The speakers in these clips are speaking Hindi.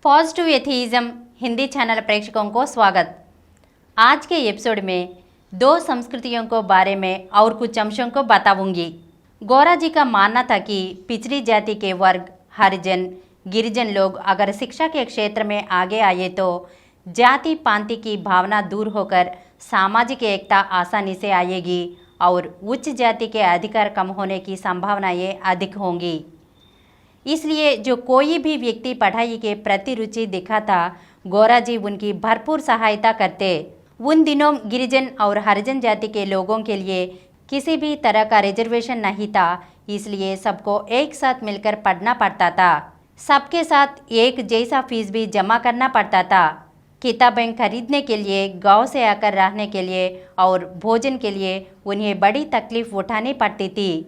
पॉजिटिव एथीइज्म हिंदी चैनल प्रेक्षकों को स्वागत। आज के एपिसोड में दो संस्कृतियों को बारे में और कुछ अंशों को बताऊंगी। गौरा जी का मानना था कि पिछड़ी जाति के वर्ग हरिजन गिरिजन लोग अगर शिक्षा के क्षेत्र में आगे आए तो जाति पांति की भावना दूर होकर सामाजिक एकता आसानी से आएगी और उच्च जाति के अधिकार कम होने की संभावनाएं अधिक होंगी। इसलिए जो कोई भी व्यक्ति पढ़ाई के प्रति रुचि दिखाता, गौरा जी उनकी भरपूर सहायता करते। उन दिनों गिरिजन और हरिजन जाति के लोगों के लिए किसी भी तरह का रिजर्वेशन नहीं था, इसलिए सबको एक साथ मिलकर पढ़ना पड़ता था। सबके साथ एक जैसा फीस भी जमा करना पड़ता था। किताबें खरीदने के लिए, गांव से आकर रहने के लिए और भोजन के लिए उन्हें बड़ी तकलीफ उठानी पड़ती थी।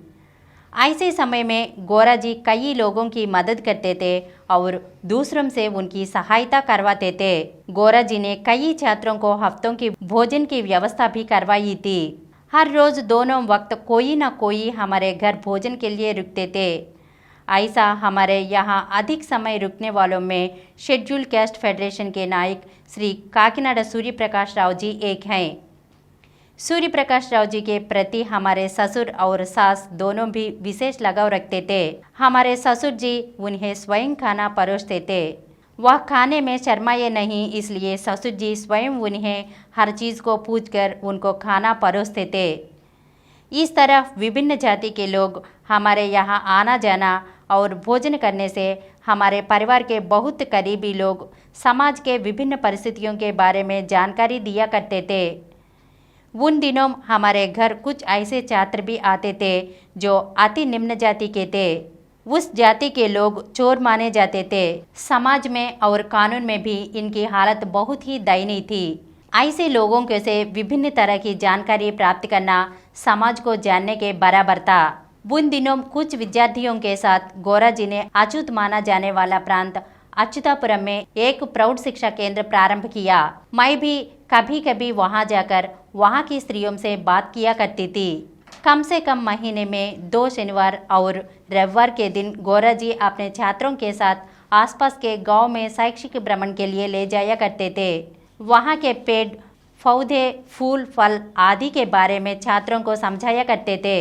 ऐसे समय में गौरा जी कई लोगों की मदद करते थे और दूसरों से उनकी सहायता करवाते थे। गौरा जी ने कई छात्रों को हफ्तों की भोजन की व्यवस्था भी करवाई थी। हर रोज दोनों वक्त कोई न कोई हमारे घर भोजन के लिए रुकते थे। ऐसा हमारे यहाँ अधिक समय रुकने वालों में शेड्यूल कास्ट फेडरेशन के नायक श्री काकीनाडा सूर्य प्रकाश राव जी एक हैं। सूर्य प्रकाश राव जी के प्रति हमारे ससुर और सास दोनों भी विशेष लगाव रखते थे। हमारे ससुर जी उन्हें स्वयं खाना परोसते थे। वह खाने में शर्माए नहीं, इसलिए ससुर जी स्वयं उन्हें हर चीज़ को पूछकर उनको खाना परोसते थे। इस तरह विभिन्न जाति के लोग हमारे यहाँ आना जाना और भोजन करने से हमारे परिवार के बहुत करीबी लोग समाज के विभिन्न परिस्थितियों के बारे में जानकारी दिया करते थे। उन दिनों हमारे घर कुछ ऐसे छात्र भी आते थे जो अति निम्न जाति के थे। उस जाति के लोग चोर माने जाते थे। समाज में और कानून में भी इनकी हालत बहुत ही दयनीय थी। ऐसे लोगों के से विभिन्न तरह की जानकारी प्राप्त करना समाज को जानने के बराबर था। उन दिनों कुछ विद्यार्थियों के साथ गौरा जी ने अछूत माना जाने वाला प्रांत अच्युतापुरम में एक प्रौढ़ शिक्षा केंद्र प्रारंभ किया। मैं भी कभी कभी वहां जाकर वहां की स्त्रियों से बात किया करती थी। कम से कम महीने में 2 शनिवार और रविवार के दिन गौरा जी अपने छात्रों के साथ आसपास के गांव में शैक्षिक भ्रमण के लिए ले जाया करते थे। वहां के पेड़ पौधे फूल फल आदि के बारे में छात्रों को समझाया करते थे।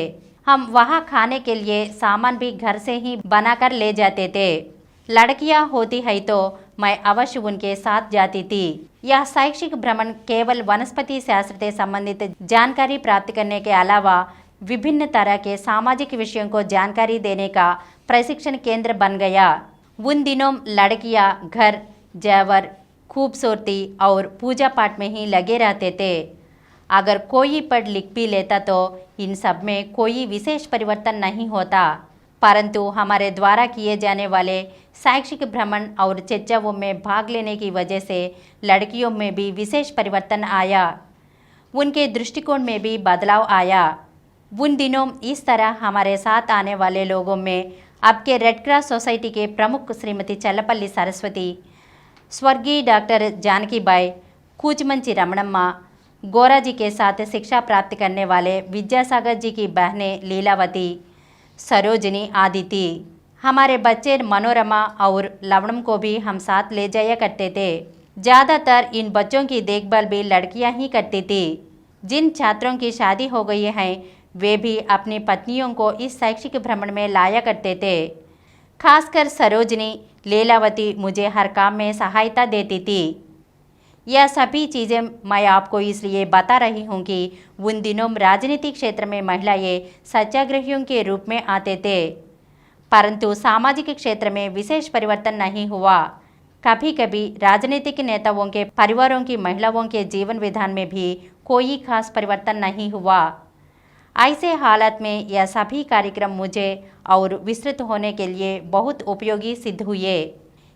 हम वहां खाने के लिए सामान भी घर से ही बनाकर ले जाते थे। लड़कियां होती है तो मैं अवश्य उनके साथ जाती थी। यह शैक्षिक भ्रमण केवल वनस्पति शास्त्र से संबंधित जानकारी प्राप्त करने के अलावा विभिन्न तरह के सामाजिक विषयों को जानकारी देने का प्रशिक्षण केंद्र बन गया। उन दिनों लड़कियां घर जेवर खूबसूरती और पूजा पाठ में ही लगे रहते थे। अगर कोई पढ़ लिख भी लेता तो इन सब में कोई विशेष परिवर्तन नहीं होता, परंतु हमारे द्वारा किए जाने वाले शैक्षिक भ्रमण और चर्चाओं में भाग लेने की वजह से लड़कियों में भी विशेष परिवर्तन आया। उनके दृष्टिकोण में भी बदलाव आया। उन दिनों इस तरह हमारे साथ आने वाले लोगों में अब के रेड क्रॉस सोसाइटी के प्रमुख श्रीमती चल्लपल्ली सरस्वती, स्वर्गीय डॉक्टर जानकी बाई, कूचमंची रमणम्मा, गौरा जी के साथ शिक्षा प्राप्त करने वाले विद्यासागर जी की बहनें लीलावती, सरोजनी आदि थी। हमारे बच्चे मनोरमा और लवणम को भी हम साथ ले जाया करते थे। ज़्यादातर इन बच्चों की देखभाल भी लड़कियां ही करती थी। जिन छात्रों की शादी हो गई है वे भी अपनी पत्नियों को इस शैक्षिक भ्रमण में लाया करते थे। खासकर सरोजनी लीलावती मुझे हर काम में सहायता देती थी। यह सभी चीज़ें मैं आपको इसलिए बता रही हूँ कि उन दिनों राजनीतिक क्षेत्र में महिलाएं सत्याग्रहियों के रूप में आते थे, परंतु सामाजिक क्षेत्र में विशेष परिवर्तन नहीं हुआ। कभी कभी राजनीतिक नेताओं के परिवारों की महिलाओं के जीवन विधान में भी कोई खास परिवर्तन नहीं हुआ। ऐसे हालत में यह सभी कार्यक्रम मुझे और विस्तृत होने के लिए बहुत उपयोगी सिद्ध हुए।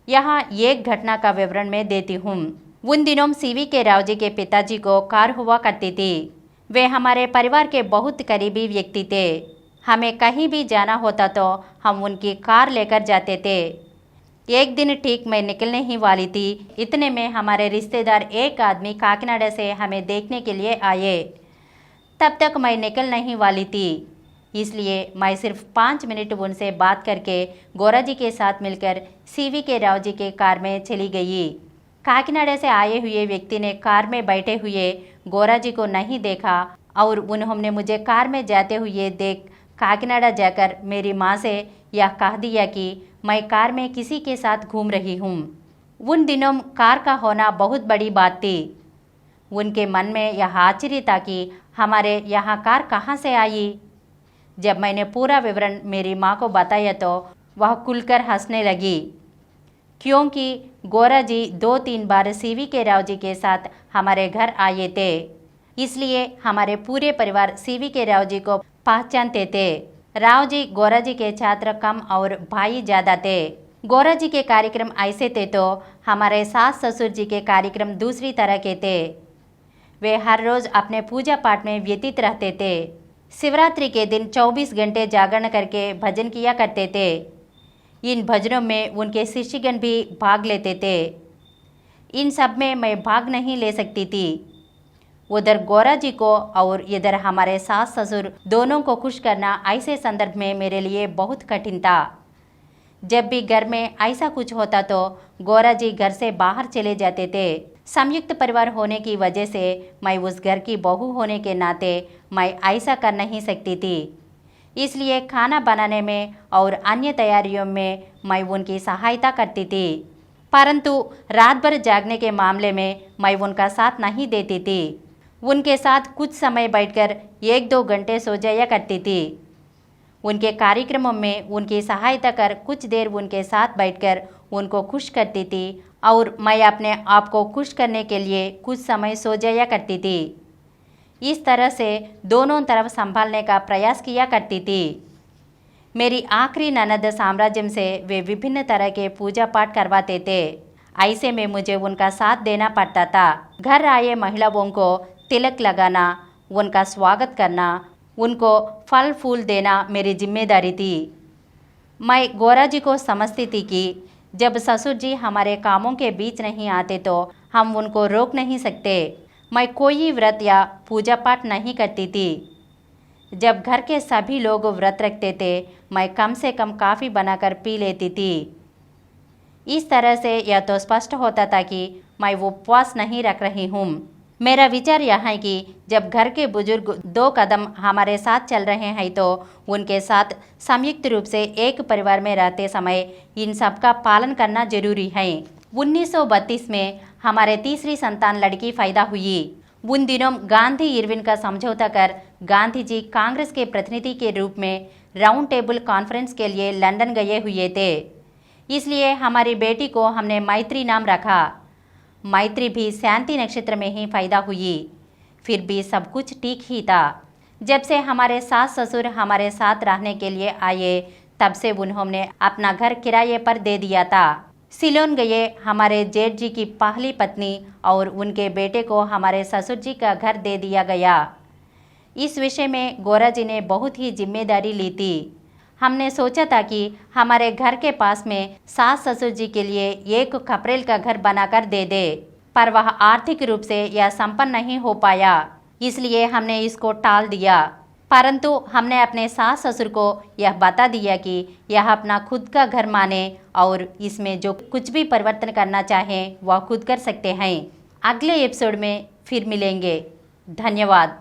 यहाँ एक घटना का विवरण मैं देती हूँ। उन दिनों सीवी के राव जी के पिताजी को कार हुआ करती थी। वे हमारे परिवार के बहुत करीबी व्यक्ति थे। हमें कहीं भी जाना होता तो हम उनकी कार लेकर जाते थे। एक दिन ठीक मैं निकलने ही वाली थी, इतने में हमारे रिश्तेदार एक आदमी काकीनाडा से हमें देखने के लिए आए। तब तक मैं निकल नहीं वाली थी। इसलिए मैं सिर्फ 5 मिनट उनसे बात करके गौरा जी के साथ मिलकर CVK राव जी के कार में चली गई। काकीनाडा से आए हुए व्यक्ति ने कार में बैठे हुए गौरा जी को नहीं देखा और उन्होंने मुझे कार में जाते हुए देख काकीनाडा जाकर मेरी माँ से यह कह दिया कि मैं कार में किसी के साथ घूम रही हूँ। उन दिनों कार का होना बहुत बड़ी बात थी। उनके मन में यह आश्चर्य था कि हमारे यहाँ कार कहाँ से आई। जब मैंने पूरा विवरण मेरी माँ को बताया तो वह खुलकर हंसने लगी, क्योंकि गौरा जी 2-3 बार CVK राव जी के साथ हमारे घर आए थे, इसलिए हमारे पूरे परिवार CVK राव जी को पहचानते थे। राव जी गौरा जी के छात्र कम और भाई ज़्यादा थे। गौरा जी के कार्यक्रम ऐसे थे तो हमारे सास ससुर जी के कार्यक्रम दूसरी तरह के थे। वे हर रोज़ अपने पूजा पाठ में व्यतीत रहते थे। शिवरात्रि के दिन 24 घंटे जागरण करके भजन किया करते थे। इन भजनों में उनके शिष्यगण भी भाग लेते थे। इन सब में मैं भाग नहीं ले सकती थी। उधर गौरा जी को और इधर हमारे सास ससुर दोनों को खुश करना ऐसे संदर्भ में मेरे लिए बहुत कठिन था। जब भी घर में ऐसा कुछ होता तो गौरा जी घर से बाहर चले जाते थे। संयुक्त परिवार होने की वजह से मैं उस घर की बहू होने के नाते मैं ऐसा कर नहीं सकती थी, इसलिए खाना बनाने में और अन्य तैयारियों में मैं उनकी सहायता करती थी, परंतु रात भर जागने के मामले में मैं उनका साथ नहीं देती थी। उनके साथ कुछ समय बैठकर 1-2 घंटे सो जाया करती थी। उनके कार्यक्रमों में उनकी सहायता कर कुछ देर उनके साथ बैठकर उनको खुश करती थी और मैं अपने आप को खुश करने के लिए कुछ समय सो जाया करती थी। इस तरह से दोनों तरफ संभालने का प्रयास किया करती थी। मेरी आखिरी ननद साम्राज्यम से वे विभिन्न तरह के पूजा पाठ करवाते थे। ऐसे में मुझे उनका साथ देना पड़ता था। घर आए महिलाओं को तिलक लगाना, उनका स्वागत करना, उनको फल फूल देना मेरी जिम्मेदारी थी। मैं गौरा जी को समझती थी कि जब ससुर जी हमारे कामों के बीच नहीं आते तो हम उनको रोक नहीं सकते। मैं कोई व्रत या पूजा पाठ नहीं करती थी। जब घर के सभी लोग व्रत रखते थे, मैं कम से कम काफ़ी बनाकर पी लेती थी। इस तरह से यह तो स्पष्ट होता था कि मैं उपवास नहीं रख रही हूँ। मेरा विचार यह है कि जब घर के बुजुर्ग 2 कदम हमारे साथ चल रहे हैं तो उनके साथ संयुक्त रूप से एक परिवार में रहते समय इन सब का पालन करना जरूरी है। 1932 में हमारे तीसरी संतान लड़की पैदा हुई। उन दिनों गांधी इरविन का समझौता कर गांधी जी कांग्रेस के प्रतिनिधि के रूप में राउंड टेबल कॉन्फ्रेंस के लिए लंदन गए हुए थे, इसलिए हमारी बेटी को हमने मैत्री नाम रखा। मैत्री भी शांति नक्षत्र में ही पैदा हुई। फिर भी सब कुछ ठीक ही था। जब से हमारे सास ससुर हमारे साथ रहने के लिए आए, तब से उन्होंने अपना घर किराए पर दे दिया था। सिलोन गए हमारे जेठ जी की पहली पत्नी और उनके बेटे को हमारे ससुर जी का घर दे दिया गया। इस विषय में गौरा जी ने बहुत ही जिम्मेदारी ली थी। हमने सोचा था कि हमारे घर के पास में सास ससुर जी के लिए एक खपरेल का घर बनाकर दे दे, पर वह आर्थिक रूप से यह संपन्न नहीं हो पाया, इसलिए हमने इसको टाल दिया। परंतु हमने अपने सास ससुर को यह बता दिया कि यह अपना खुद का घर माने और इसमें जो कुछ भी परिवर्तन करना चाहें वह खुद कर सकते हैं। अगले एपिसोड में फिर मिलेंगे। धन्यवाद।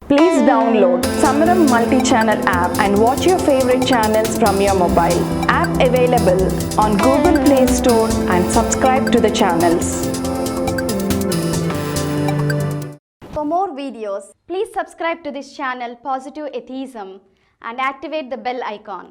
Please download Samaram multi-channel app and watch your favorite channels from your mobile. App available on Google Play Store and subscribe to the channels. For more videos, please subscribe to this channel Positive Atheism and activate the bell icon.